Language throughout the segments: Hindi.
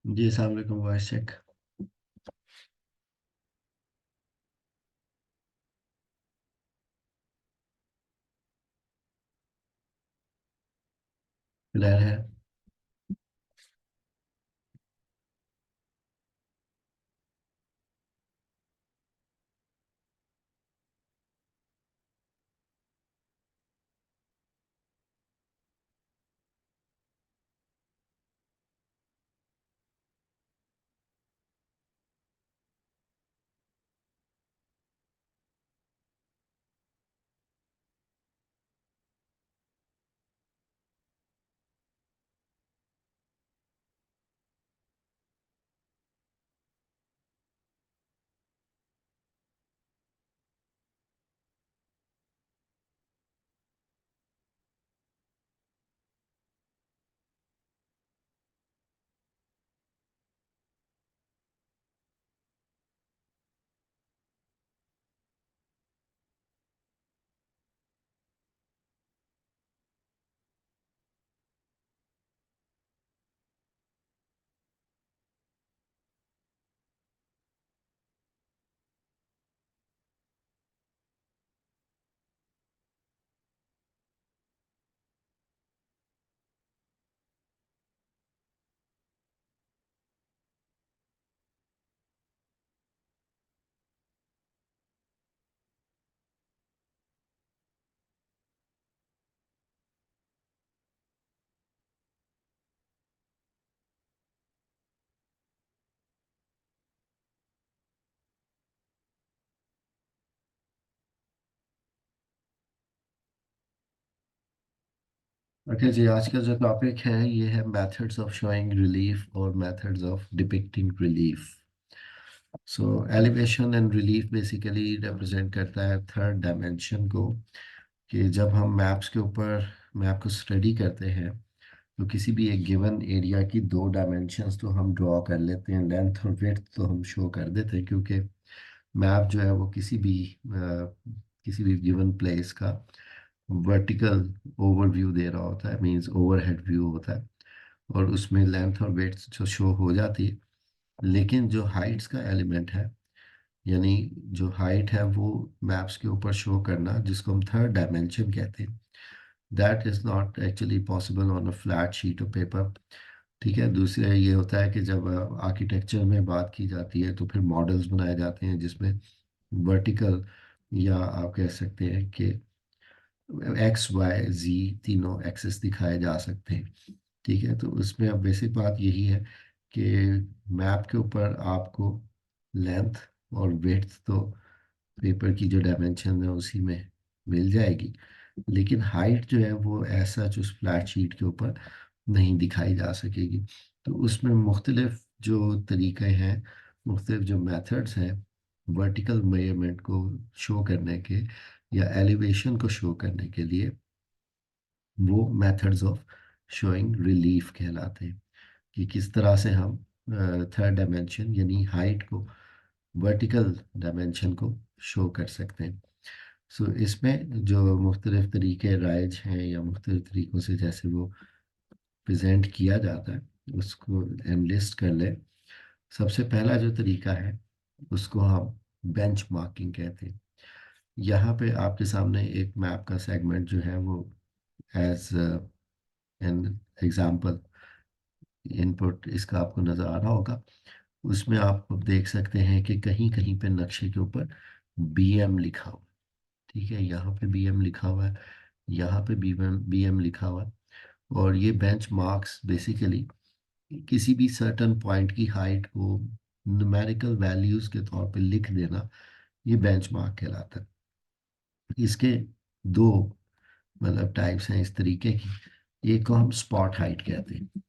जी अस्सलाम वालेकुम वॉइस चेक। क्लियर है। ओके जी, आज का जो टॉपिक है ये है मेथड्स ऑफ शोइंग रिलीफ और methods of depicting relief. So elevation and relief basically represent करता है थर्ड डायमेंशन को। कि जब हम मैप्स के ऊपर मैप को स्टडी करते हैं तो किसी भी एक गिवन एरिया की दो डायमेंशंस तो हम ड्रॉ कर लेते हैं, लेंथ और विड्थ तो हम शो कर देते हैं, क्योंकि मैप जो है वो किसी भी गिवन प्लेस का वर्टिकल ओवरव्यू दे रहा होता है, मींस ओवरहेड व्यू होता है। और उसमें लेंथ और वेट्स जो शो हो जाती है। लेकिन जो हाइट्स का एलिमेंट है, यानी जो हाइट है वो मैप्स के ऊपर शो करना, जिसको हम थर्ड डायमेंशन कहते हैं, that is not actually possible on a flat sheet of paper. ठीक है। दूसरा ये होता है कि जब आर्किटेक्चर में बात की जाती है तो फिर मॉडल्स बनाए जाते हैं जिसमें वर्टिकल, या आप कह सकते हैं कि एक्स वाई जी तीनों एक्सेस दिखाए जा सकते हैं। ठीक है। तो उसमें अब बेसिक बात यही है कि मैप के ऊपर आपको लेंथ और विड्थ तो पेपर की जो डायमेंशन है उसी में मिल जाएगी, लेकिन हाइट जो है वो ऐसा जो फ्लैट शीट के ऊपर नहीं दिखाई जा सकेगी। तो उसमें मुख्तलिफ जो तरीके हैं, मुख्तलिफ जो मेथड्स हैं वर्टिकल मेजरमेंट को शो करने के या एलिवेशन को शो करने के लिए, वो मेथड्स ऑफ शोइंग रिलीफ कहलाते हैं। कि किस तरह से हम थर्ड डायमेंशन यानी हाइट को, वर्टिकल डायमेंशन को शो कर सकते हैं। सो इसमें जो मुख्तलिफ तरीके राइज हैं या मुख्तलिफ तरीक़ों से जैसे वो प्रेजेंट किया जाता है उसको हम लिस्ट कर लें। सबसे पहला जो तरीका है उसको हम बेंच मार्किंग कहते हैं। यहाँ पे आपके सामने एक मैप का सेगमेंट जो है वो एज एन एग्जांपल इनपुट इसका आपको नज़र आ रहा होगा। उसमें आप देख सकते हैं कि कहीं कहीं पे नक्शे के ऊपर बीएम लिखा हुआ है। ठीक है। यहाँ पे बीएम लिखा हुआ है, यहाँ पे बीएम लिखा हुआ है। और ये बेंच मार्क्स बेसिकली किसी भी सर्टन पॉइंट की हाइट को न्यूमेरिकल वैल्यूज के तौर पे लिख देना, ये बेंच मार्क कहलाता है। इसके दो मतलब टाइप्स हैं इस तरीके की। एक को हम स्पॉट हाइट कहते हैं।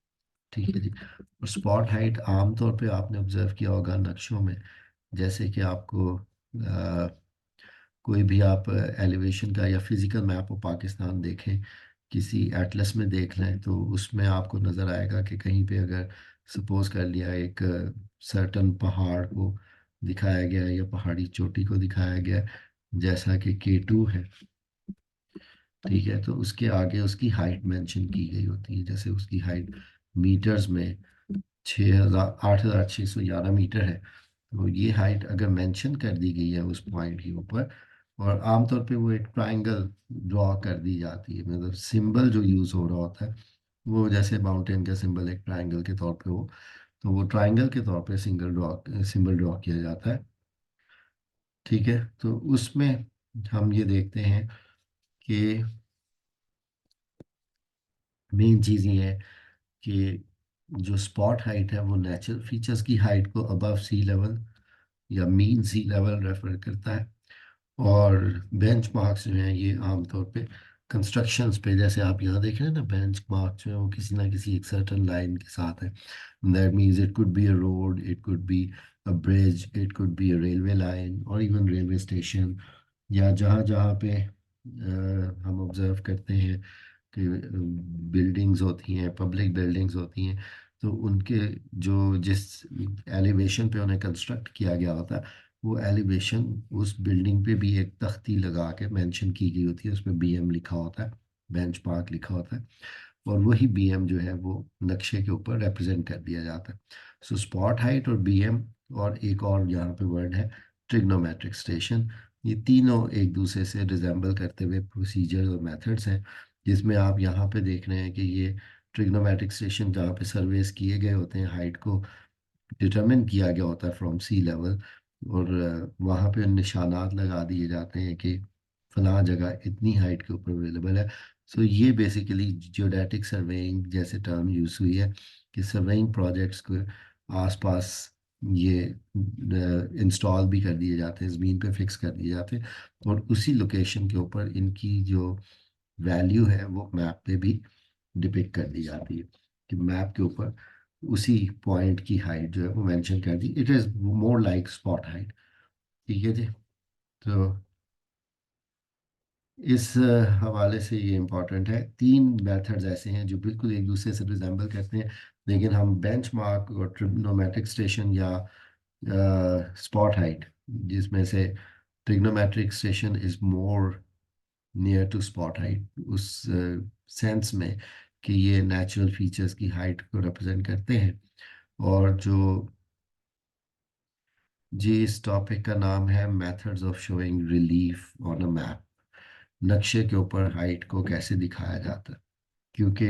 ठीक है जी। और स्पॉट हाइट आमतौर पे आपने ऑब्जर्व किया होगा नक्शों में, जैसे कि आपको कोई भी आप एलिवेशन का या फिजिकल मैप ऑफ पाकिस्तान देखें, किसी एटलस में देख लें, तो उसमें आपको नज़र आएगा कि कहीं पे अगर सपोज कर लिया एक सर्टन पहाड़ को दिखाया गया है या पहाड़ी चोटी को दिखाया गया है, जैसा कि K2 है। ठीक है। तो उसके आगे उसकी हाइट मेंशन की गई होती है, जैसे उसकी हाइट मीटर्स में 8611 मीटर है। तो ये हाइट अगर मेंशन कर दी गई है उस पॉइंट के ऊपर, और आमतौर पे वो एक ट्रायंगल ड्रॉ कर दी जाती है, मतलब सिंबल जो यूज़ हो रहा होता है वो जैसे माउंटेन का सिंबल एक ट्रायंगल के तौर पे हो, तो वो ट्रायंगल के तौर पे सिंबल ड्रॉ किया जाता है। ठीक है, तो उसमें हम ये देखते हैं कि मेन चीज़ ये है कि जो स्पॉट हाइट है वो नेचुरल फीचर्स की हाइट को अबव सी लेवल या मीन सी लेवल रेफर करता है। और बेंच मार्क्स जो हैं ये आमतौर पे कंस्ट्रक्शंस पे, जैसे आप यहाँ देख रहे हैं ना, बेंच मार्क जो है वो किसी ना किसी एक सर्टन लाइन के साथ है। That means it could be a road, it could be a bridge, it could be a railway line और इवन रेलवे स्टेशन, या जहाँ जहाँ पे हम ऑब्जर्व करते हैं कि बिल्डिंग्स होती हैं, पब्लिक बिल्डिंग्स होती हैं, तो उनके जो जिस एलिवेशन पे उन्हें कंस्ट्रक्ट किया गया होता है, वो एलिवेशन उस बिल्डिंग पे भी एक तख्ती लगा के मेंशन की गई होती है, उसमें बीएम लिखा होता है, बेंच मार्क लिखा होता है, और वही बीएम जो है वो नक्शे के ऊपर रिप्रेजेंट कर दिया जाता है। सो स्पॉट हाइट और बीएम, और एक और यहाँ पे वर्ड है ट्रिग्नोमेट्रिक स्टेशन, ये तीनों एक दूसरे से रिजेंबल करते हुए प्रोसीजर और मेथड्स हैं, जिसमें आप यहाँ पे देख रहे हैं कि ये ट्रिग्नोमेट्रिक स्टेशन जहाँ पे सर्वेस किए गए होते हैं, हाइट को डिटरमिन किया गया होता है फ्रॉम सी लेवल, और वहाँ पे निशानात लगा दिए जाते हैं कि फलां जगह इतनी हाइट के ऊपर अवेलेबल है। सो ये बेसिकली जियोडेटिक सर्वेइंग जैसे टर्म यूज हुई है कि सर्वेइंग प्रोजेक्ट्स को आसपास ये इंस्टॉल भी कर दिए जाते हैं, ज़मीन पे फिक्स कर दिए जाते हैं, और उसी लोकेशन के ऊपर इनकी जो वैल्यू है वो मैप पे भी डिपिक्ट कर दी जाती है, कि मैप के ऊपर उसी पॉइंट की हाइट जो है वो मेंशन कर दी, it is more like spot height. ठीक है जी। तो इस हवाले से ये इम्पोर्टेंट है, तीन मेथड्स ऐसे हैं जो बिल्कुल एक दूसरे से रिजेंबल करते हैं, लेकिन हम बेंचमार्क और ट्रिग्नोमेट्रिक स्टेशन या स्पॉट हाइट, जिसमें से trigonometric station is more near to spot height उस सेंस में कि ये नेचुरल फीचर्स की हाइट को रिप्रेजेंट करते हैं। और जो जी इस टॉपिक का नाम है methods of showing relief on a map, नक्शे के ऊपर हाइट को कैसे दिखाया जाता है, क्योंकि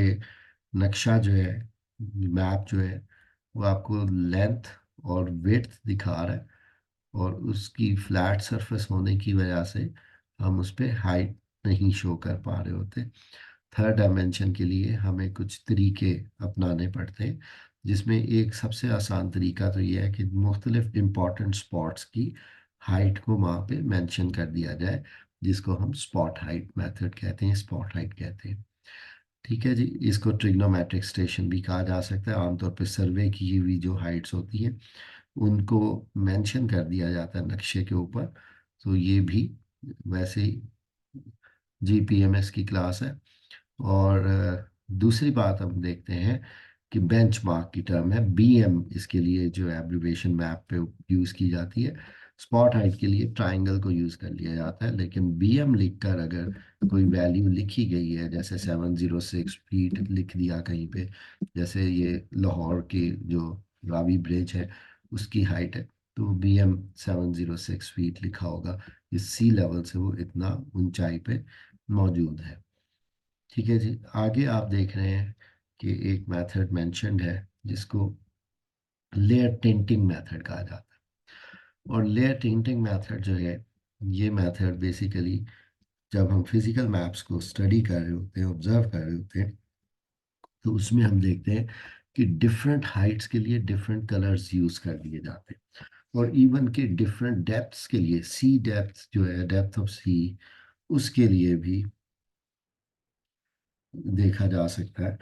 नक्शा जो है, मैप जो है, वो आपको लेंथ और विड्थ दिखा रहा है, और उसकी फ्लैट सरफेस होने की वजह से हम उस पर हाइट नहीं शो कर पा रहे होते। थर्ड डायमेंशन के लिए हमें कुछ तरीके अपनाने पड़ते हैं, जिसमें एक सबसे आसान तरीका तो ये है कि मुख्तलिफ इम्पॉर्टेंट स्पॉट्स की हाइट को वहाँ पे मेंशन कर दिया जाए, जिसको हम स्पॉट हाइट मेथड कहते हैं, स्पॉट हाइट कहते हैं। ठीक है जी, इसको ट्रिग्नोमेट्रिक स्टेशन भी कहा जा सकता है। आमतौर पर सर्वे की हुई जो हाइट्स होती हैं उनको मेंशन कर दिया जाता है नक्शे के ऊपर। तो ये भी वैसे ही जीपीएमएस की क्लास है। और दूसरी बात हम देखते हैं कि बेंचमार्क की टर्म है बीएम, इसके लिए जो एब्रिविएशन मैप पे यूज़ की जाती है। स्पॉट हाइट के लिए ट्रायंगल को यूज़ कर लिया जाता है, लेकिन बीएम लिखकर अगर कोई वैल्यू लिखी गई है, जैसे 706 फीट लिख दिया कहीं पे, जैसे ये लाहौर के जो रावी ब्रिज है उसकी हाइट है, तो बीएम 706 फीट लिखा होगा, इस सी लेवल से वो इतना ऊंचाई पे मौजूद है। ठीक है जी, आगे आप देख रहे हैं कि एक मेथड मेंशन्ड है जिसको लेयर टिंटिंग मेथड कहा जाता है। और लेयर टिंटिंग मेथड जो है, ये मेथड बेसिकली जब हम फिजिकल मैप्स को स्टडी कर रहे होते हैं, ऑब्जर्व कर रहे होते हैं, तो उसमें हम देखते हैं कि डिफरेंट हाइट्स के लिए डिफरेंट कलर्स यूज कर दिए जाते हैं, और इवन के डिफरेंट डेप्थ्स के लिए, सी डेप्थ जो है, डेप्थ ऑफ सी, उसके लिए भी देखा जा सकता है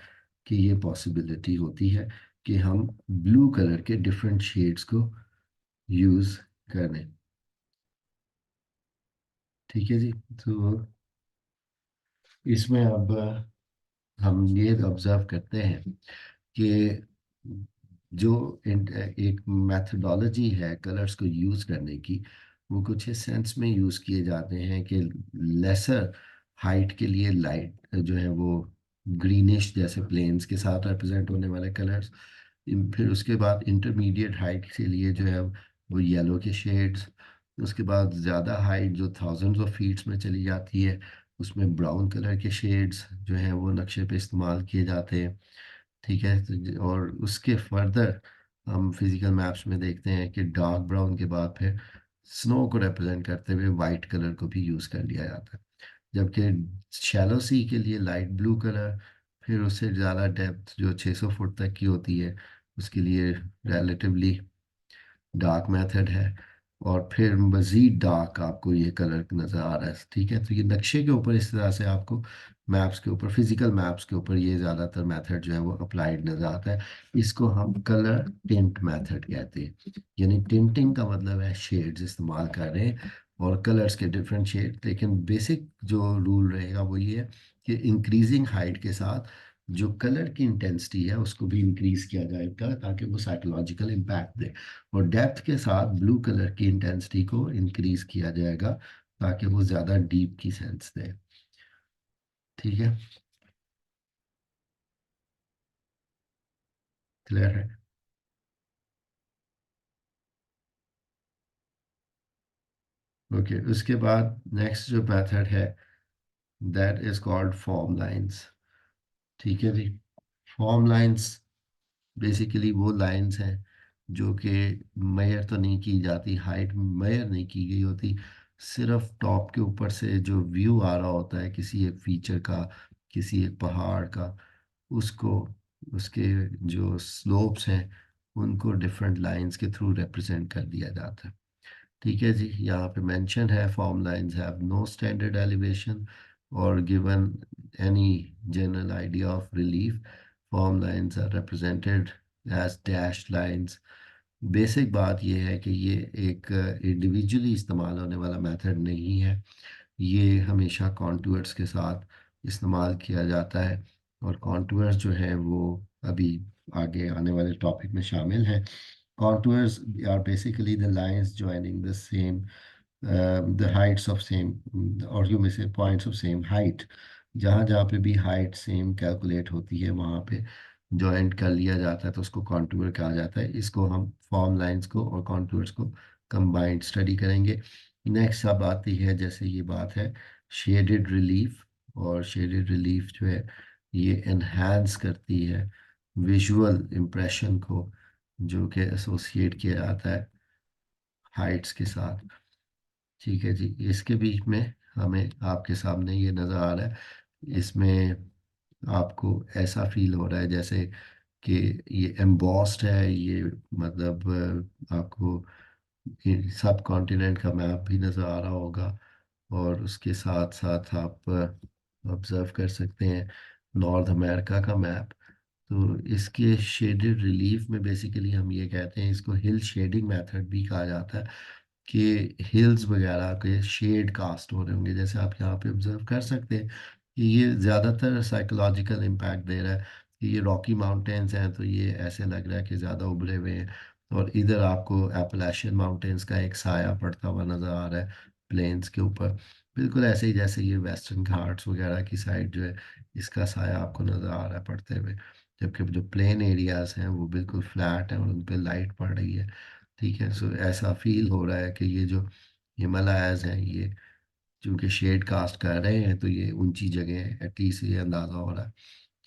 कि ये पॉसिबिलिटी होती है कि हम ब्लू कलर के डिफरेंट शेड्स को यूज करें। ठीक है जी। तो इसमें अब हम ये ऑब्जर्व करते हैं कि जो एक मैथडोलॉजी है कलर्स को यूज करने की, वो कुछ इस सेंस में यूज किए जाते हैं कि लेसर हाइट के लिए लाइट जो है वो ग्रीनिश जैसे प्लेन्स के साथ रिप्रेजेंट होने वाले कलर्स, फिर उसके बाद इंटरमीडिएट हाइट के लिए जो है वो येलो के शेड्स। उसके बाद ज़्यादा हाइट जो थाउजेंड्स ऑफ फीट्स में चली जाती है उसमें ब्राउन कलर के शेड्स जो हैं वो नक्शे पे इस्तेमाल किए जाते हैं। ठीक है, तो और उसके फर्दर हम फिजिकल मैप्स में देखते हैं कि डार्क ब्राउन के बाद फिर स्नो को रिप्रेजेंट करते हुए वाइट कलर को भी यूज़ कर लिया जाता है। जबकि शैलो सी के लिए लाइट ब्लू कलर, फिर उससे ज़्यादा डेप्थ जो 600 फुट तक की होती है उसके लिए रिलेटिवली डार्क मेथड है। और फिर मज़ीद डार्क आपको ये कलर नज़र आ रहा है। ठीक है, तो ये नक्शे के ऊपर इस तरह से आपको मैप्स के ऊपर, फिजिकल मैप्स के ऊपर ये ज़्यादातर मेथड जो है वो अप्लाइड नज़र आता है। इसको हम कलर टिंट मेथड कहते हैं। यानी टिंटिंग का मतलब है शेड्स इस्तेमाल कर रहे हैं और कलर्स के डिफरेंट शेड। लेकिन बेसिक जो रूल रहेगा वो ये है कि इंक्रीजिंग हाइट के साथ जो कलर की इंटेंसिटी है उसको भी इंक्रीज किया जाएगा ताकि वो साइकोलॉजिकल इम्पैक्ट दे। और डेप्थ के साथ ब्लू कलर की इंटेंसिटी को इंक्रीज किया जाएगा ताकि वो ज़्यादा डीप की सेंस दे। ठीक है, क्लियर है। ओके, उसके बाद नेक्स्ट जो मेथड है that is called form lines. ठीक है जी, फॉर्म लाइंस बेसिकली वो लाइंस हैं जो कि मेजर तो नहीं की जाती, हाइट मेजर नहीं की गई होती, सिर्फ टॉप के ऊपर से जो व्यू आ रहा होता है किसी एक फीचर का, किसी एक पहाड़ का, उसको, उसके जो स्लोप्स हैं उनको डिफरेंट लाइंस के थ्रू रिप्रेजेंट कर दिया जाता है। ठीक है जी, यहाँ पे मेंशन है form lines have no standard elevation और given any general idea of relief. Form lines are represented as dash lines. Basic बात यह है कि ये एक इंडिविजुअली इस्तेमाल होने वाला मेथड नहीं है। ये हमेशा कॉन्टूर्स के साथ इस्तेमाल किया जाता है और कॉन्टूर्स जो है वो अभी आगे आने वाले टॉपिक में शामिल हैं। Contours are basically the lines joining the heights of same, or you may say points of same height। जहाँ जहाँ पे भी हाइट सेम कैलकुलेट होती है वहाँ पे जॉइंट कर लिया जाता है तो उसको कॉन्टूर कहा जाता है। इसको हम फॉर्म लाइंस को और कॉन्टूर्स को कंबाइंड स्टडी करेंगे। नेक्स्ट अब आती है जैसे ये बात है शेडेड रिलीफ। और शेडेड रिलीफ जो है ये एनहांस करती है विजुअल इम्प्रेशन को जो कि एसोसिएट किया जाता है हाइट्स के साथ। ठीक है जी, इसके बीच में हमें आपके सामने ये नज़र आ रहा है, इसमें आपको ऐसा फील हो रहा है जैसे कि ये एम्बॉस्ड है ये, मतलब आपको सब कॉन्टिनेंट का मैप भी नज़र आ रहा होगा। और उसके साथ साथ आप ऑब्जर्व कर सकते हैं नॉर्थ अमेरिका का मैप। तो इसके शेडेड रिलीफ में बेसिकली हम ये कहते हैं, इसको हिल शेडिंग मेथड भी कहा जाता है, कि हिल्स वगैरह के शेड कास्ट हो रहे होंगे। जैसे आप यहाँ पे ऑब्जर्व कर सकते हैं कि ये ज़्यादातर साइकोलॉजिकल इम्पैक्ट दे रहा है कि ये रॉकी माउंटेन्स हैं तो ये ऐसे लग रहा है कि ज़्यादा उभरे हुए हैं। और इधर आपको एपलाशियन माउंटेन्स का एक साया पड़ता हुआ नज़र आ रहा है प्लेन्स के ऊपर, बिल्कुल ऐसे ही जैसे ये वेस्टर्न घाट्स वगैरह की साइड जो है इसका साया आपको नज़र आ रहा है पड़ते हुए। जबकि जो प्लेन एरियाज हैं वो बिल्कुल फ्लैट हैं और उन पर लाइट पड़ रही है। ठीक है, सो ऐसा फील हो रहा है कि ये जो हिमालयाज हैं ये चूंकि शेड कास्ट कर रहे हैं तो ये ऊंची जगह है, एटलीस्ट ये अंदाज़ा हो रहा है।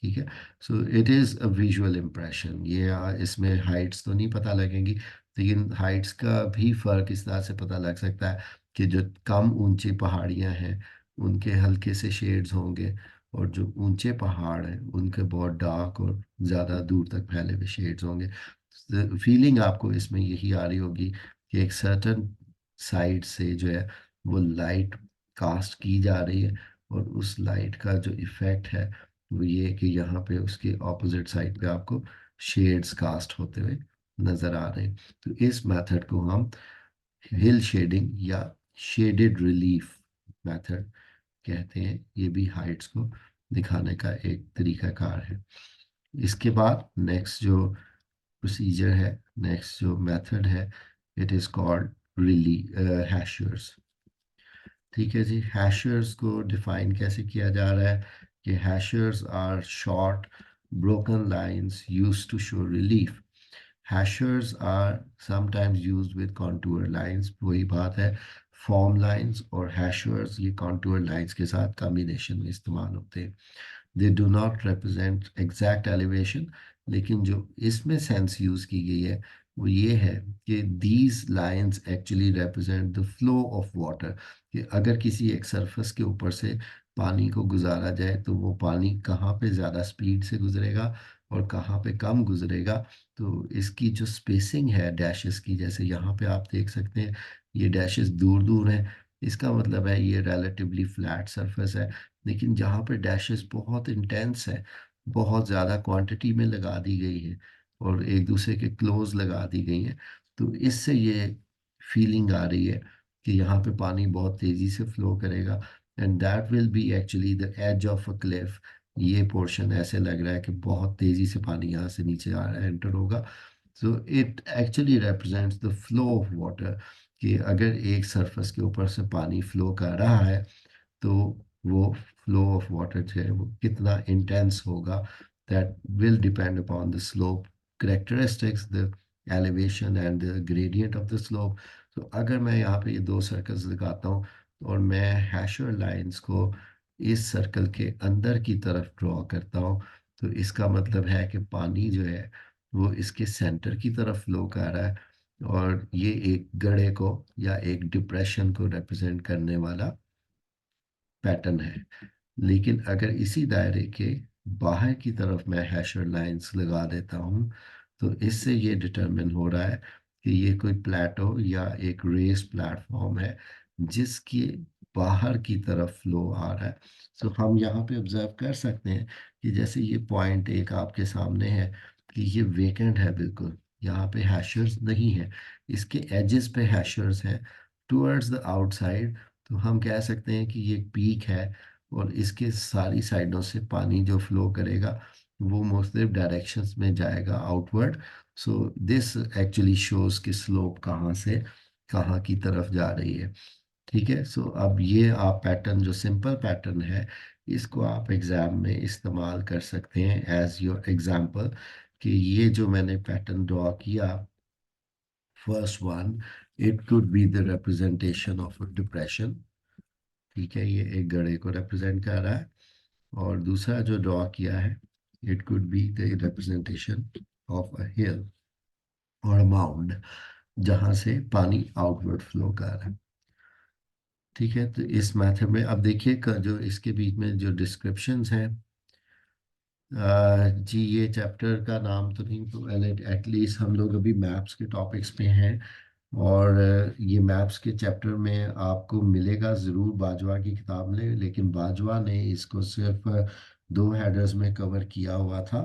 ठीक है, so it is a visual impression. ये इसमें हाइट्स तो नहीं पता लगेंगी, लेकिन हाइट्स का भी फ़र्क इस तरह से पता लग सकता है कि जो कम ऊंची पहाड़ियाँ हैं उनके हल्के से शेड्स होंगे और जो ऊंचे पहाड़ हैं उनके बहुत डार्क और ज़्यादा दूर तक फैले हुए शेड्स होंगे। फीलिंग आपको इसमें यही आ रही होगी कि एक सर्टन साइड से जो है वो लाइट कास्ट की जा रही है और उस लाइट का जो इफ़ेक्ट है वो ये है कि यहाँ पे उसके ऑपोजिट साइड पे आपको शेड्स कास्ट होते हुए नज़र आ रहे हैं। तो इस मेथड को हम हिल शेडिंग या शेडेड रिलीफ मेथड कहते हैं। ये भी हाइट्स को दिखाने का एक तरीकाकार है। इसके बाद नेक्स्ट जो प्रोसीजर है, नेक्स्ट जो मेथड है, इट इज़ कॉल्ड रिली हैशर्स। ठीक है जी, हैशर्स को डिफाइन कैसे किया जा रहा है कि hachures are short broken lines used to show relief. Hachures are sometimes used with contour lines, वही बात है, फॉर्म लाइंस और हैशर्स ये कॉन्टूर लाइंस के साथ कॉम्बिनेशन में इस्तेमाल होते हैं। They do not represent exact elevation, लेकिन जो इसमें सेंस यूज की गई है वो ये है कि these lines actually represent the flow of water, कि अगर किसी एक सरफेस के ऊपर से पानी को गुजारा जाए तो वो पानी कहाँ पे ज़्यादा स्पीड से गुजरेगा और कहाँ पे कम गुजरेगा। तो इसकी जो स्पेसिंग है डैशेस की, जैसे यहाँ पे आप देख सकते हैं ये डैशेस दूर दूर हैं, इसका मतलब है ये रिलेटिवली फ्लैट सरफेस है। लेकिन जहाँ पे डैशेस बहुत इंटेंस है, बहुत ज़्यादा क्वांटिटी में लगा दी गई है और एक दूसरे के क्लोज लगा दी गई है, तो इससे ये फीलिंग आ रही है कि यहाँ पे पानी बहुत तेज़ी से फ्लो करेगा, and that will be actually the edge of a cliff. ये पोर्शन ऐसे लग रहा है कि बहुत तेज़ी से पानी यहाँ से नीचे आ रहा है, एंटर होगा। So it actually represents the flow of water, कि अगर एक सरफेस के ऊपर से पानी फ्लो कर रहा है तो वो फ्लो ऑफ वाटर जो है वो कितना इंटेंस होगा, that will depend upon the slope characteristics, the elevation and the gradient of the slope. तो अगर मैं यहाँ पे ये दो सर्कल्स लगाता हूँ और मैं हैशर लाइंस को इस सर्कल के अंदर की तरफ ड्रॉ करता हूँ, तो इसका मतलब है कि पानी जो है वो इसके सेंटर की तरफ फ्लो कर रहा है, और ये एक गड्ढे को या एक डिप्रेशन को रिप्रेजेंट करने वाला पैटर्न है। लेकिन अगर इसी दायरे के बाहर की तरफ मैं हैशर लाइंस लगा देता हूँ, तो इससे ये डिटरमिन हो रहा है कि ये कोई प्लेटो या एक रेस प्लेटफॉर्म है जिसके बाहर की तरफ फ्लो आ रहा है। तो हम यहाँ पे ऑब्जर्व कर सकते हैं कि जैसे ये पॉइंट एक आपके सामने है कि ये वेकेंट है बिल्कुल, यहाँ पे हैशर्स नहीं है, इसके एजेस पे हैशर्स हैं टुवर्ड्स द आउटसाइड। तो हम कह सकते हैं कि ये पीक है और इसके सारी साइडों से पानी जो फ्लो करेगा वो मुख्तलिफ डायरेक्शंस में जाएगा outward. So this actually shows कि स्लोप कहाँ से कहाँ की तरफ जा रही है। ठीक है, सो अब ये आप पैटर्न जो सिंपल पैटर्न है इसको आप एग्जाम में इस्तेमाल कर सकते हैं एज योर एग्जाम्पल, कि ये जो मैंने पैटर्न ड्रॉ किया, first one, it could be the representation of depression. ठीक है, ये एक गड़े को रिप्रेजेंट कर रहा है। और दूसरा जो ड्रॉ किया है, it could be the representation of a hill और माउंड, जहां से पानी आउटवर्ड फ्लो कर रहा है। ठीक है, तो इस मेथड में अब देखिए जो इसके बीच में जो डिस्क्रिप्शंस हैं, जी ये चैप्टर का नाम तो नहीं, तो एटलीस्ट हम लोग अभी मैप्स के टॉपिक्स पे हैं, और ये मैप्स के चैप्टर में आपको मिलेगा ज़रूर बाजवा की किताब में, लेकिन बाजवा ने इसको सिर्फ दो हेडर्स में कवर किया हुआ था।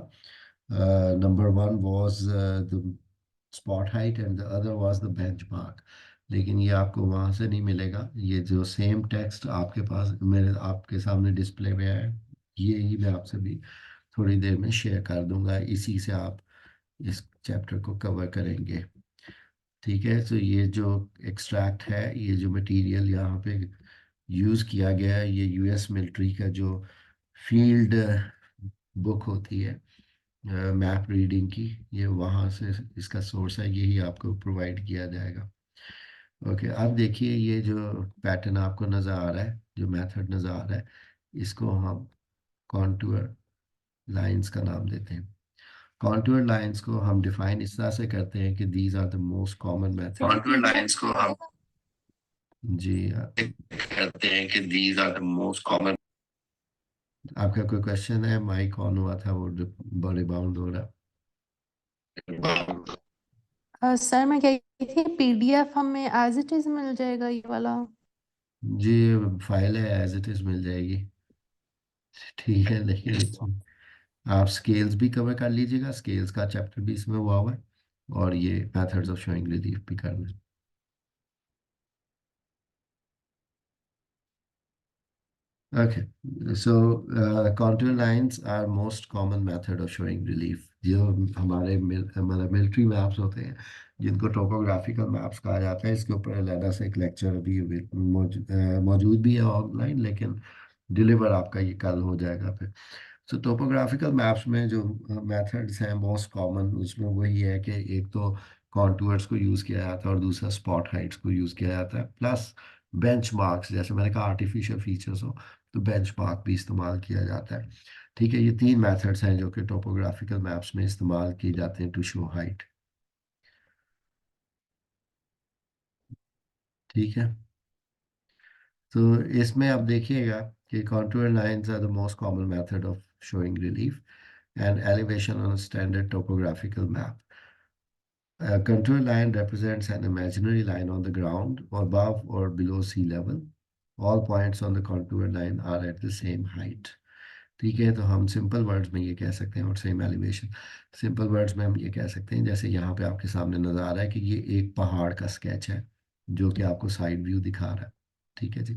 Number one was the spot height and the other was the benchmark. लेकिन ये आपको वहाँ से नहीं मिलेगा, ये जो सेम टेक्स्ट आपके पास मेरे आपके सामने डिस्प्ले में है, ये ही मैं आपसे भी थोड़ी देर में शेयर कर दूंगा, इसी से आप इस चैप्टर को कवर करेंगे। ठीक है, तो ये जो एक्सट्रैक्ट है, ये जो मटेरियल यहाँ पे यूज़ किया गया है, ये यूएस मिलिट्री का जो फील्ड बुक होती है मैप रीडिंग की, ये वहाँ से इसका सोर्स है, यही आपको प्रोवाइड किया जाएगा। ओके, अब देखिए ये जो पैटर्न आपको नज़र आ रहा है, जो मेथड नज़र आ रहा है, इसको हम कॉन्टूर लाइंस का नाम देते हैं। कॉन्टूर लाइंस को हम डिफाइन इस तरह से करते हैं कि these are the most common method. Contour lines को हम जी करते हैं कि these are the most common. आपका कोई क्वेश्चन है? माइक ऑन हुआ था, वो रिबाउंड हो रहा। सर मैं कह रही थी पीडीएफ हमें एज इट इज मिल जाएगा ये वाला? जी फाइल है, एज इट इज मिल जाएगी। ठीक है, लेकिन इसमें आप स्केल्स भी कवर कर लीजिएगा, स्केल्स का चैप्टर भी इसमें हुआ हुआ है, और ये मेथड्स ऑफ शोइंग रिलीफ भी करना है। Okay, so contour lines are most common method of showing relief। जो हमारे मतलब मिलिट्री मैप्स होते हैं जिनको टोपोग्राफिकल मैप्स कहा जाता है, इसके ऊपर अलहदा से एक लेक्चर अभी मौजूद भी है ऑनलाइन, लेकिन डिलीवर आपका ये कल हो जाएगा फिर। सो टोपोग्राफिकल मैप्स में जो मेथड्स हैं मोस्ट कॉमन, उसमें वही है कि एक तो कॉन्टूर्स को यूज़ किया जाता है और दूसरा स्पॉट हाइट्स को यूज़ किया जाता है, प्लस बेंचमार्क्स, जैसे मैंने कहा आर्टिफिशियल फीचर्स हो तो बेंचमार्क भी इस्तेमाल किया जाता है। ठीक है, ये तीन मेथड्स हैं जो कि टोपोग्राफिकल मैप्स में इस्तेमाल किए जाते हैं टू शो हाइट। ठीक है, तो इसमें आप देखिएगा कि contour lines are the most common method of showing relief and elevation on a standard topographical map. A contour line represents an imaginary line on the ground or above or below sea level. All points on the contour line are at the same height. ठीक है, तो हम सिंपल वर्ड्स में ये कह सकते हैं, और सेम एलिवेशन, सिंपल वर्ड्स में हम ये कह सकते हैं, जैसे यहाँ पे आपके सामने नजर आ रहा है कि ये एक पहाड़ का स्केच है जो कि आपको साइड व्यू दिखा रहा है। ठीक है जी,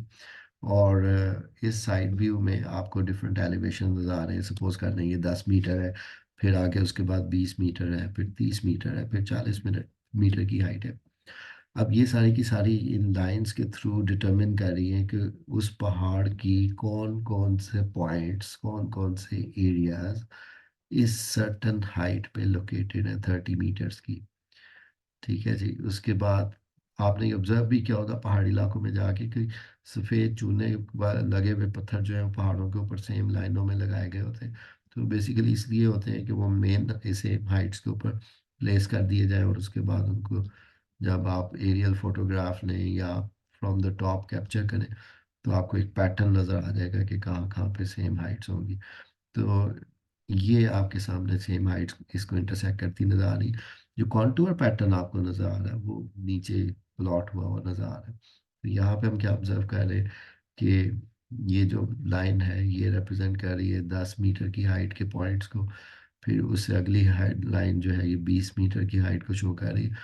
और इस साइड व्यू में आपको डिफरेंट एलिवेशन नज़र आ रहे हैं। सपोज कर लें ये 10 मीटर है, फिर आगे उसके बाद 20 मीटर है, फिर 30 मीटर है, फिर 40 मीटर मीटर की हाइट है। अब ये सारी की सारी इन लाइंस के थ्रू डिटरमिन कर रही हैं कि उस पहाड़ की कौन कौन से पॉइंट्स, कौन कौन से एरियाज इस सर्टन हाइट पे लोकेटेड है 30 मीटर्स की। ठीक है जी, उसके बाद आपने ऑब्जर्व भी किया होगा पहाड़ी इलाकों में जाके कि सफ़ेद चूने लगे हुए पत्थर जो है वो पहाड़ों के ऊपर सेम लाइनों में लगाए गए होते हैं। तो बेसिकली इसलिए होते हैं कि वो मेन सेम हाइट्स के ऊपर प्लेस कर दिए जाए, और उसके बाद उनको जब आप एरियल फोटोग्राफ लें या फ्रॉम द टॉप कैप्चर करें तो आपको एक पैटर्न नज़र आ जाएगा कि कहाँ कहाँ पे सेम हाइट्स होंगी। तो ये आपके सामने सेम हाइट्स इसको इंटरसेक्ट करती नजर आ रही। जो कॉन्टूर पैटर्न आपको नजर आ रहा है वो नीचे प्लॉट हुआ हुआ नजर आ रहा है। तो यहाँ पे हम क्या ऑब्जर्व कर रहे हैं कि ये जो लाइन है ये रिप्रेजेंट कर रही है 10 मीटर की हाइट के पॉइंट्स को, फिर उससे अगली हाइट लाइन जो है ये 20 मीटर की हाइट को शो कर रही है।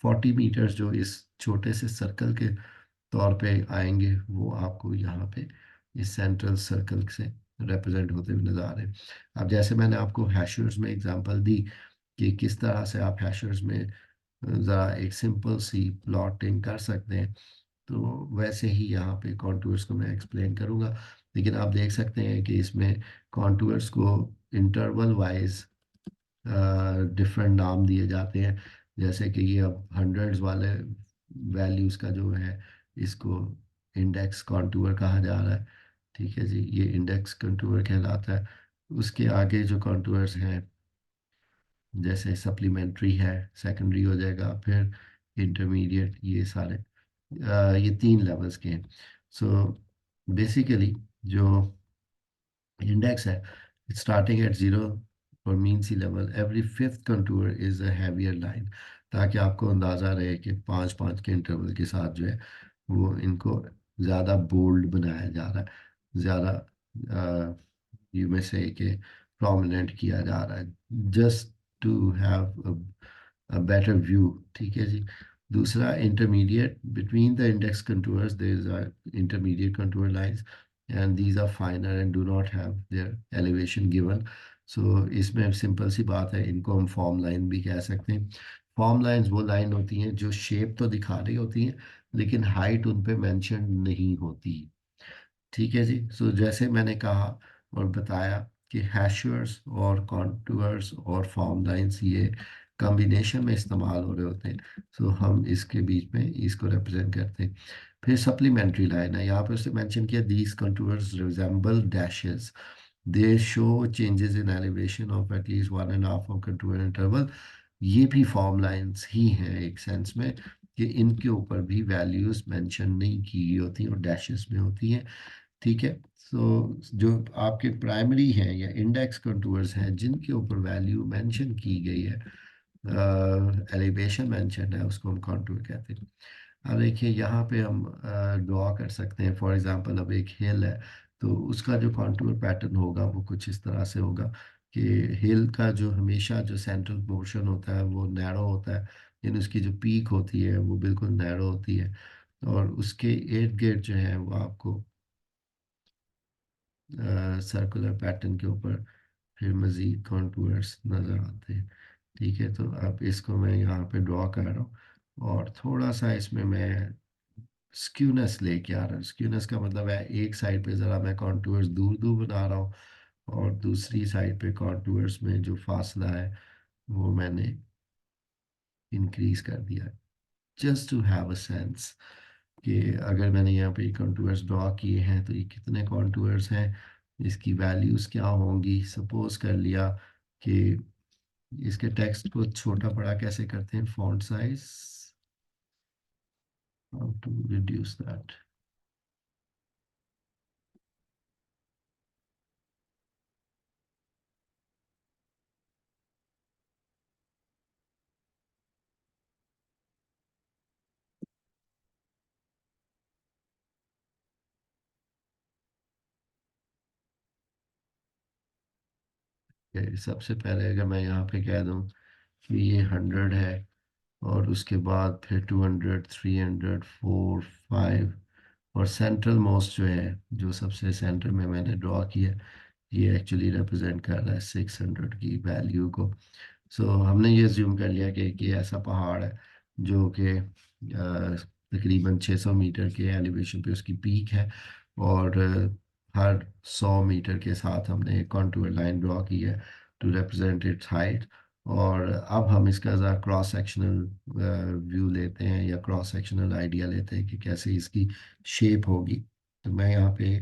40 मीटर्स जो इस छोटे से सर्कल के तौर पे आएंगे वो आपको यहाँ पे इस सेंट्रल सर्कल से रिप्रेजेंट होते हुए नजर आ रहे हैं। अब जैसे मैंने आपको हैशर्स में एग्जांपल दी कि किस तरह से आप हैशर्स में ज़रा एक सिंपल सी प्लॉटिंग कर सकते हैं, तो वैसे ही यहाँ पे कॉन्टूर्स को मैं एक्सप्लेन करूँगा। लेकिन आप देख सकते हैं कि इसमें कॉन्टूर्स को इंटरवल वाइज डिफरेंट नाम दिए जाते हैं। जैसे कि ये अब हंड्रेड्स वाले वैल्यूज़ का जो है इसको इंडेक्स कॉन्टूर कहा जा रहा है। ठीक है जी, ये इंडेक्स कॉन्टूर कहलाता है। उसके आगे जो कॉन्टूर्स हैं जैसे सप्लीमेंट्री है, सेकेंडरी हो जाएगा, फिर इंटरमीडिएट, ये सारे ये तीन लेवल्स के हैं। सो बेसिकली जो index है starting at zero और mean sea level every fifth contour is a heavier line, ताकि आपको अंदाज़ा रहे कि 5-5 के इंटरवल के साथ जो है वो इनको ज़्यादा बोल्ड बनाया जा रहा है, ज़्यादा यू में से कि प्रोमिनेंट किया जा रहा है, just to have a better view। ठीक है जी, दूसरा intermediate between the index contours there is a intermediate contour lines and these are finer and do not have their elevation given। so इसमें सिंपल सी बात है, इनको हम फॉर्म लाइन भी कह सकते हैं। फॉर्म लाइंस वो लाइन होती हैं जो शेप तो दिखा रही होती हैं लेकिन हाइट उन पे मेंशन नहीं होती। ठीक है जी, सो जैसे मैंने कहा और बताया कि हैशर्स और कॉन्टूर्स और फॉर्म लाइंस ये कॉम्बिनेशन में इस्तेमाल हो रहे होते हैं, सो हम इसके बीच में इसको रिप्रेजेंट करते हैं। फिर सप्लीमेंट्री लाइन है, यहाँ पे उसने मेंशन किया these contours resemble dashes, they show changes in elevation of at least 1.5 of contour interval. ये भी फॉर्म लाइंस ही हैं एक सेंस में कि इनके ऊपर भी वैल्यूज मेंशन नहीं की गई होती और डैशेस में होती हैं। ठीक है, सो जो आपके प्राइमरी हैं या इंडेक्स कंटूर्स हैं जिनके ऊपर वैल्यू मेंशन की गई है, एलिवेशन मेंशन है, उसको हम कंटूर कहते हैं। अब देखिए यहाँ पे हम ड्रॉ कर सकते हैं, फॉर एग्जांपल अब एक हिल है तो उसका जो कंटूर पैटर्न होगा वो कुछ इस तरह से होगा कि हिल का जो हमेशा जो सेंट्रल पोर्शन होता है वो नैरो होता है, यानी उसकी जो पीक होती है वो बिल्कुल नैरो होती है, और उसके इर्द गिर्द जो है वो आपको सर्कुलर पैटर्न के ऊपर फिर मज़ीद कॉन्टूर्स नज़र आते हैं। ठीक है, तो अब इसको मैं यहाँ पे ड्रॉ कर रहा हूँ और थोड़ा सा इसमें मैं स्क्यूनेस लेके आ रहा हूँ। स्क्यूनेस का मतलब है एक साइड पे ज़रा मैं कॉन्टूर्स दूर दूर बना रहा हूँ और दूसरी साइड पे कॉन्टूर्स में जो फासला है वो मैंने इंक्रीज कर दिया है, just to have a sense कि अगर मैंने यहाँ पे कॉन्टूर्स ड्रॉ किए हैं तो ये कितने कॉन्टूर्स हैं, इसकी वैल्यूज क्या होंगी। सपोज कर लिया कि इसके टेक्स्ट को छोटा बड़ा कैसे करते हैं, font size, how to reduce that. सबसे पहले अगर मैं यहाँ पे कह दूँ कि ये 100 है, और उसके बाद फिर 200, 300, 4, 5, और सेंट्रल मोस्ट जो है, जो सबसे सेंटर में मैंने ड्रॉ किया, ये एक्चुअली रिप्रेजेंट कर रहा है 600 की वैल्यू को। सो हमने ये ज्यूम कर लिया कि ऐसा पहाड़ है जो कि तकरीबन 600 मीटर के एलिवेशन पे उसकी पीक है, और हर 100 मीटर के साथ हमने एक कॉन्टूर लाइन ड्रॉ की है टू रिप्रेजेंट इट्स हाइट। और अब हम इसका ज़रा क्रॉस सेक्शनल व्यू लेते हैं, या क्रॉस सेक्शनल आइडिया लेते हैं कि कैसे इसकी शेप होगी। तो मैं यहाँ पे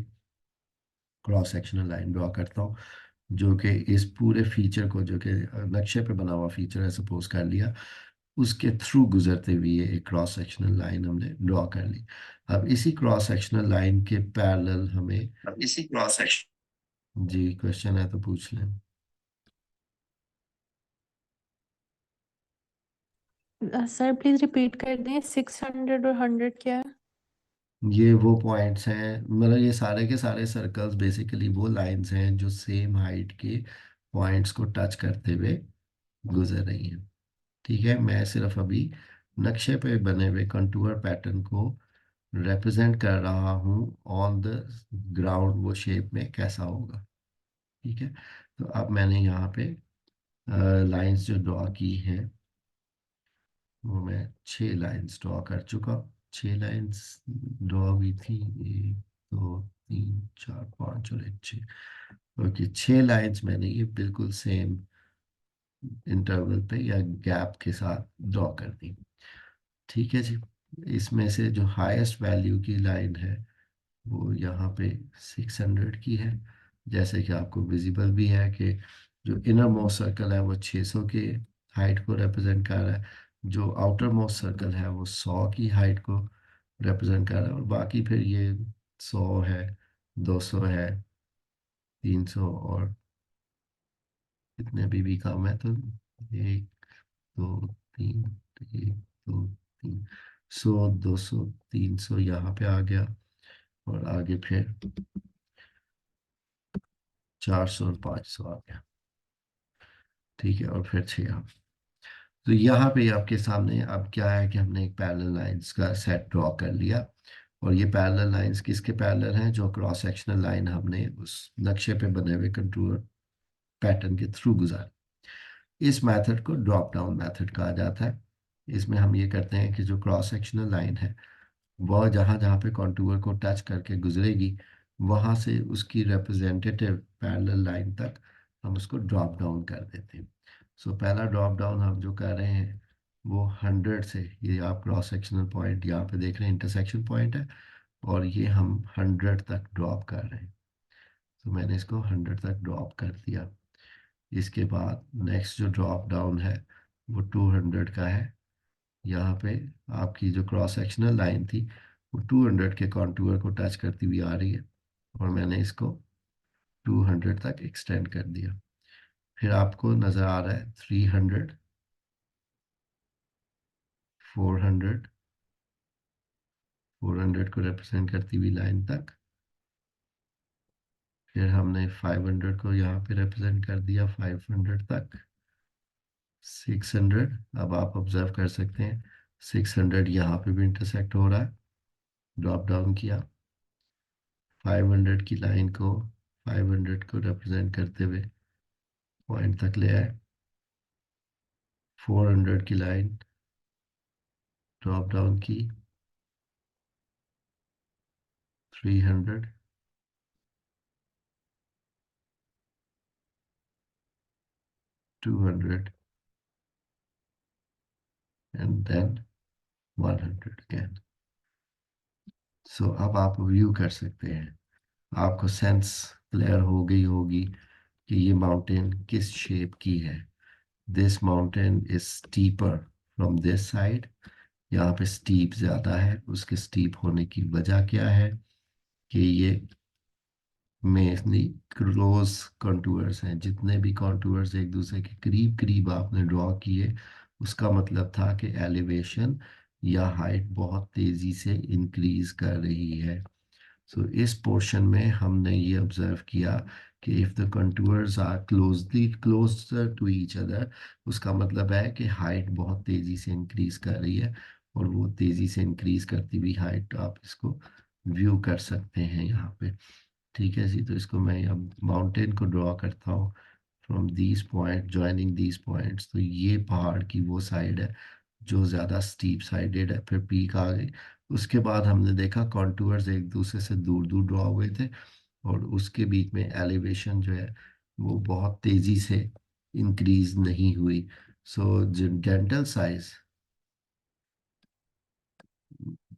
क्रॉस सेक्शनल लाइन ड्रॉ करता हूँ, जो कि इस पूरे फीचर को, जो कि नक्शे पे बना हुआ फीचर है सपोज कर लिया, उसके थ्रू गुजरते हुए एक क्रॉस सेक्शनल लाइन हमने ड्रॉ कर ली। अब इसी क्रॉस सेक्शनल लाइन के पैरेलल हमें, अब इसी क्रॉस सेक्शन, जी क्वेश्चन है तो पूछ लें। सर प्लीज रिपीट कर दें, 600 और 100 क्या है? ये वो पॉइंट्स हैं, मतलब ये सारे के सारे सर्कल्स बेसिकली वो लाइंस हैं जो सेम हाइट के पॉइंट्स को टच करते हुए गुजर रही हैं। ठीक है, मैं सिर्फ अभी नक्शे पे बने हुए कंटूर पैटर्न को रिप्रेजेंट कर रहा हूँ ऑन द ग्राउंड, वो शेप में कैसा होगा। ठीक है, तो अब मैंने यहाँ पे लाइंस जो ड्रॉ की हैं, वो मैं 6 लाइंस ड्रॉ कर चुका हूँ। 6 लाइंस ड्रॉ हुई थी, 1, 2, 3, 4, 5 और एक 6। ओके, 6 लाइंस मैंने ये बिल्कुल सेम इंटरवल पे या गैप के साथ ड्रॉ कर दी। ठीक है जी, इसमें से जो हाईएस्ट वैल्यू की लाइन है वो यहाँ पे 600 की है, जैसे कि आपको विजिबल भी है कि जो इनर मोस्ट सर्कल है वो 600 के हाइट को रिप्रेजेंट कर रहा है, जो आउटर मोस्ट सर्कल है वो 100 की हाइट को रिप्रेजेंट कर रहा है, और बाकी फिर ये 100 है, 200 है, 300, और इतने भी कम है तो 1, 2, 3, 1, 2, 3, 100, 200, 300 यहाँ पे आ गया, और आगे फिर 400 और 500 आ गया। ठीक है, और फिर 6। तो यहाँ पे आपके सामने अब क्या है कि हमने एक पैरेलल लाइंस का सेट ड्रॉ कर लिया, और ये पैरेलल लाइंस किसके पैरेलल हैं, जो क्रॉस सेक्शनल लाइन हमने उस नक्शे पे बने हुए कंटूर पैटर्न के थ्रू गुजारी। इस मेथड को ड्रॉप डाउन मेथड कहा जाता है। इसमें हम ये करते हैं कि जो क्रॉस सेक्शनल लाइन है वह जहाँ जहाँ पे कॉन्टूर को टच करके गुजरेगी, वहां से उसकी रिप्रेजेंटेटिव पैरेलल लाइन तक हम उसको ड्रॉप डाउन कर देते हैं। सो पहला ड्रॉप डाउन हम जो कर रहे हैं वो 100 से, ये आप क्रॉस सेक्शनल पॉइंट यहाँ पे देख रहे हैं, इंटरसेक्शन पॉइंट है, और ये हम 100 तक ड्रॉप कर रहे हैं। तो मैंने इसको 100 तक ड्रॉप कर दिया। इसके बाद नेक्स्ट जो ड्रॉप डाउन है वो 200 का है। यहाँ पे आपकी जो क्रॉस सेक्शनल लाइन थी वो 200 के कॉन्टूर को टच करती हुई आ रही है, और मैंने इसको 200 तक एक्सटेंड कर दिया। फिर आपको नज़र आ रहा है 300, 400, 400 को रिप्रेजेंट करती हुई लाइन तक। फिर हमने 500 को यहाँ पे रिप्रेजेंट कर दिया 500 तक। 600, अब आप ऑब्जर्व कर सकते हैं 600 यहाँ पे भी इंटरसेक्ट हो रहा है, ड्रॉप डाउन किया। 500 की लाइन को, 500 को रिप्रेजेंट करते हुए पॉइंट तक ले आए। 400 की लाइन ड्रॉप डाउन की, 300, 200 and then 100 again. सो अब आप व्यू कर सकते हैं, आपको सेंस क्लियर हो गई होगी कि ये माउंटेन किस शेप की है. This mountain is steeper from this side. यहाँ पे स्टीप ज़्यादा है. उसके स्टीप होने की वजह क्या है कि ये मेनली क्लोज कॉन्टूर्स हैं. जितने भी कॉन्टूर्स एक दूसरे के करीब करीब आपने ड्रॉ किए, उसका मतलब था कि एलिवेशन या हाइट बहुत तेज़ी से इंक्रीज कर रही है. सो इस पोर्शन में हमने ये ऑब्जर्व किया कि if the contours are closely closer to each other, उसका मतलब है कि हाइट बहुत तेज़ी से इंक्रीज कर रही है. और वो तेज़ी से इंक्रीज करती हुई हाइट आप इसको व्यू कर सकते हैं यहाँ पे. ठीक है जी. तो इसको मैं अब माउंटेन को ड्रॉ करता हूँ from these point joining these points. तो ये पहाड़ की वो साइड है जो ज़्यादा स्टीप साइडेड है. फिर पीक आ गई. उसके बाद हमने देखा कॉन्टूर्स एक दूसरे से दूर दूर ड्रॉ हुए थे, और उसके बीच में एलिवेशन जो है वो बहुत तेज़ी से इंक्रीज नहीं हुई. सो जो डेंटल साइज,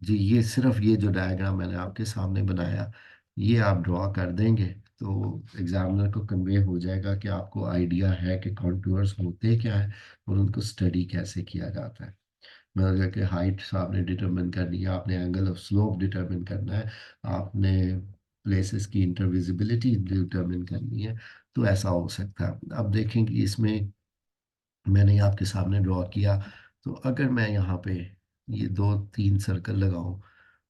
जी ये सिर्फ ये जो डायग्राम मैंने आपके सामने बनाया, ये आप ड्रॉ कर देंगे तो एग्जामिनर को कन्वे हो जाएगा कि आपको आइडिया है कि कॉन्टूर्स होते क्या है और उनको स्टडी कैसे किया जाता है. मतलब कि हाइट आपने डिटरमिन करनी है, आपने एंगल ऑफ स्लोप डिटरमिन करना है, आपने प्लेसेस की इंटरविजिबिलिटी डिटरमिन करनी है. तो ऐसा हो सकता है. अब देखें कि इसमें मैंने आपके सामने ड्रॉ किया, तो अगर मैं यहाँ पे ये दो तीन सर्कल लगाऊं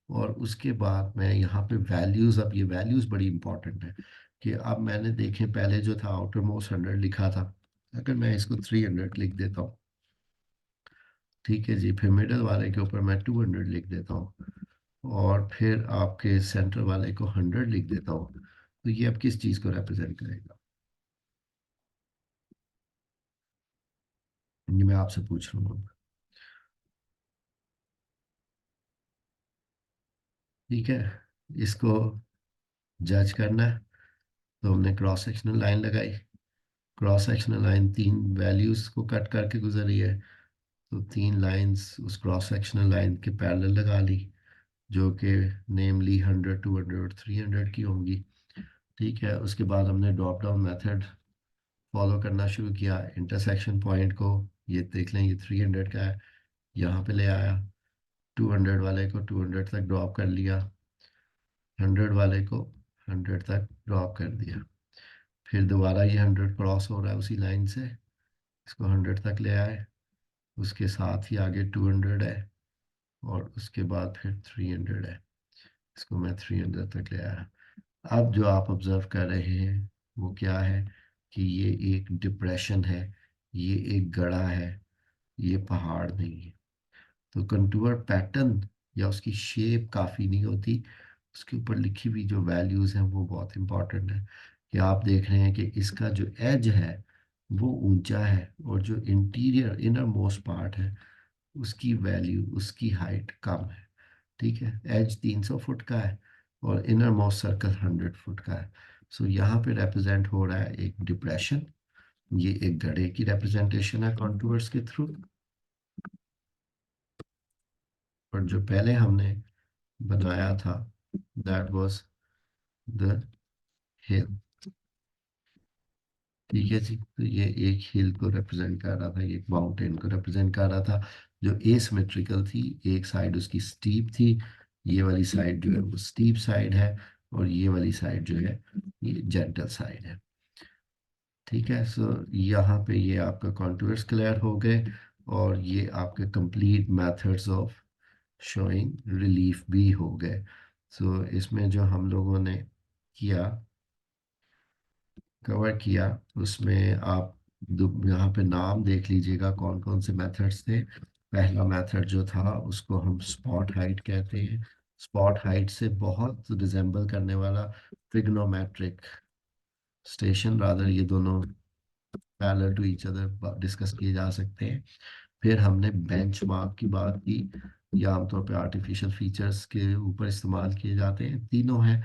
और उसके बाद मैं यहाँ पे वैल्यूज़, अब ये वैल्यूज़ बड़ी इंपॉर्टेंट है कि अब मैंने देखें पहले जो था आउटर मोस्ट 100 लिखा था, अगर मैं इसको 300 लिख देता हूँ. ठीक है जी. फिर मिडल वाले के ऊपर मैं 200 लिख देता हूँ, और फिर आपके सेंटर वाले को 100 लिख देता हूँ. तो ये अब किस चीज़ को रिप्रेजेंट करेगा, ये मैं आपसे पूछ रहा हूँ. ठीक है. इसको जज करना है. तो हमने क्रॉस सेक्शनल लाइन लगाई. क्रॉस सेक्शनल लाइन तीन वैल्यूज को कट करके गुजरी है. तो तीन लाइंस उस क्रॉस सेक्शनल लाइन के पैरेलल लगा ली, जो कि नेमली 100, 200 और 300 की होंगी. ठीक है. उसके बाद हमने ड्रॉप डाउन मेथड फॉलो करना शुरू किया. इंटरसेक्शन पॉइंट को ये देख लें, ये 300 का है, यहाँ पे ले आया. 200 वाले को 200 तक ड्रॉप कर लिया. 100 वाले को 100 तक ड्रॉप कर दिया. फिर दोबारा ये 100 क्रॉस हो रहा है उसी लाइन से, इसको 100 तक ले आए. उसके साथ ही आगे 200 है, और उसके बाद फिर 300 है, इसको मैं 300 तक ले आया. अब जो आप ऑब्जर्व कर रहे हैं वो क्या है कि ये एक डिप्रेशन है, ये एक गड़ा है, ये पहाड़ नहीं है. तो कंटूर पैटर्न या उसकी शेप काफ़ी नहीं होती, उसके ऊपर लिखी हुई जो वैल्यूज़ हैं वो बहुत इंपॉर्टेंट है. कि आप देख रहे हैं कि इसका जो एज है वो ऊंचा है, और जो इंटीरियर इनर मोस्ट पार्ट है उसकी वैल्यू, उसकी हाइट कम है. ठीक है. एज 300 फुट का है और इनर मोस्ट सर्कल 100 फुट का है. सो यहाँ पे रिप्रेजेंट हो रहा है एक डिप्रेशन. ये एक गड्ढे की रिप्रेजेंटेशन है कॉन्टूर्स के थ्रू. और जो पहले हमने बनाया था दैट वाज द हिल. ठीक है जी. तो ये एक हिल को रिप्रेजेंट कर रहा था, ये एक माउंटेन को रिप्रेजेंट कर रहा था जो एसिमेट्रिकल थी. एक साइड उसकी स्टीप थी, ये वाली साइड जो है वो स्टीप साइड है, और ये वाली साइड जो है ये जेंटल साइड है. ठीक है. सो यहाँ पे ये आपका कॉन्टूर्स क्लियर हो गए, और ये आपके complete methods of showing relief भी हो गए. सो इसमें जो हम लोगों ने किया, कवर किया, उसमें आप यहाँ पे नाम देख लीजिएगा कौन कौन से मेथड्स थे. पहला मेथड जो था उसको हम स्पॉट हाइट कहते हैं. स्पॉट हाइट से बहुत रिजेंबल करने वाला ट्रिग्नोमेट्रिक स्टेशन, रादर ये दोनों parallel to each other discuss किए जा सकते हैं. फिर हमने बेंचमार्क की बात की. ये आमतौर पे आर्टिफिशियल फीचर्स के ऊपर इस्तेमाल किए जाते हैं. तीनों हैं.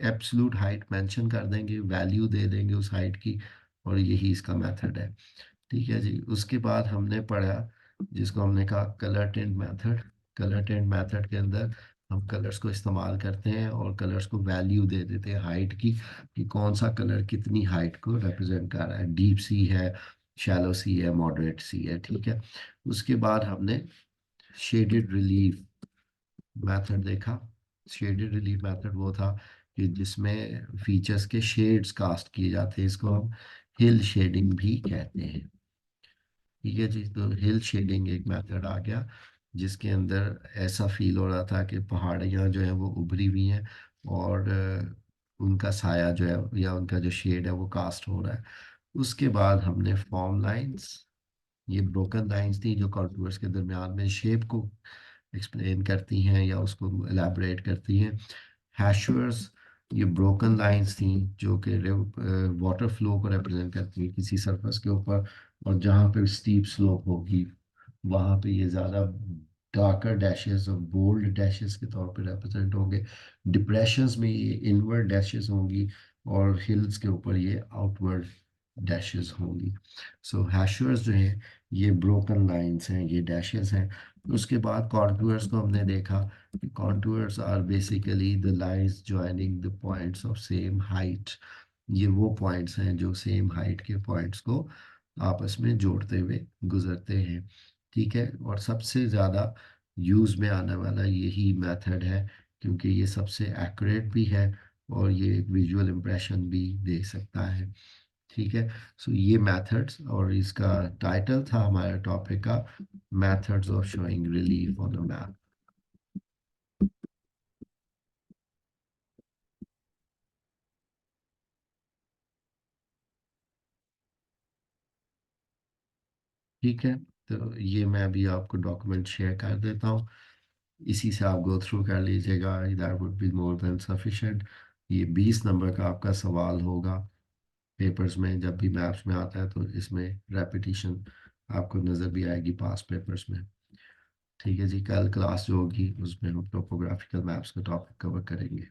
एब्सोल्यूट हाइट मेंशन कर देंगे, वैल्यू दे देंगे उस हाइट की, और यही इसका मेथड है। ठीक है जी। उसके बाद हमने पढ़ा जिसको हमने कहा colour tent method. Colour tent method के अंदर हम कलर्स को इस्तेमाल करते हैं और कलर्स को वैल्यू दे देते हैं हाइट की, कि कौन सा कलर कितनी हाइट को रिप्रेजेंट कर रहा है, डीप सी है, शैलो सी है, मॉडरेट सी है। ठीक है। उसके बाद हमने शेडेड रिलीफ मेथड देखा। शेडेड रिलीफ मेथड वो था कि जिसमें फीचर्स के शेड्स कास्ट किए जाते हैं, इसको हम हिल शेडिंग भी कहते हैं। ठीक है जी। तो हिल शेडिंग एक मेथड आ गया जिसके अंदर ऐसा फील हो रहा था कि पहाड़ियाँ जो है वो उभरी हुई हैं और उनका साया जो है या उनका जो शेड है वो कास्ट हो रहा है। उसके बाद हमने फॉर्म लाइंस, ये ब्रोकन लाइंस थी जो कॉन्टूर्स के दरमियान में शेप को एक्सप्लेन करती हैं या उसको एलैबोरेट करती हैं। हैशर्स, ये ब्रोकन लाइंस थी जो कि वाटर फ्लो को रिप्रेजेंट करती है किसी सरफेस के ऊपर, और जहाँ पे स्टीप स्लोप होगी वहाँ पे ये ज़्यादा डार्कर डैशेस और बोल्ड डैशेस के तौर पे रिप्रेजेंट होंगे। डिप्रेशंस में ये इनवर्ड डैशेस होंगी और हिल्स के ऊपर ये आउटवर्ड डैशेस होंगी। सो हैशर्स जो हैं ये ब्रोकन लाइंस हैं, ये डैशेस हैं। उसके बाद कॉन्टूर्स को हमने देखा कि contours are basically the lines joining the points of same height. ये वो पॉइंट्स हैं जो सेम हाइट के पॉइंट्स को आपस में जोड़ते हुए गुजरते हैं। ठीक है। और सबसे ज़्यादा यूज़ में आने वाला यही मेथड है क्योंकि ये सबसे एक्यूरेट भी है और ये एक विजुअल इम्प्रेशन भी दे सकता है। ठीक है। सो ये मेथड्स, और इसका टाइटल था हमारे टॉपिक का methods of showing relief on a map. ठीक है। तो ये मैं अभी आपको डॉक्यूमेंट शेयर कर देता हूँ, इसी से आप गो थ्रू कर लीजिएगा, that would be more than sufficient. ये 20 नंबर का आपका सवाल होगा पेपर्स में, जब भी मैप्स में आता है तो इसमें रेपिटेशन आपको नज़र भी आएगी पास पेपर्स में। ठीक है जी। कल क्लास जो होगी उसमें हम टोपोग्राफिकल मैप्स का टॉपिक कवर करेंगे।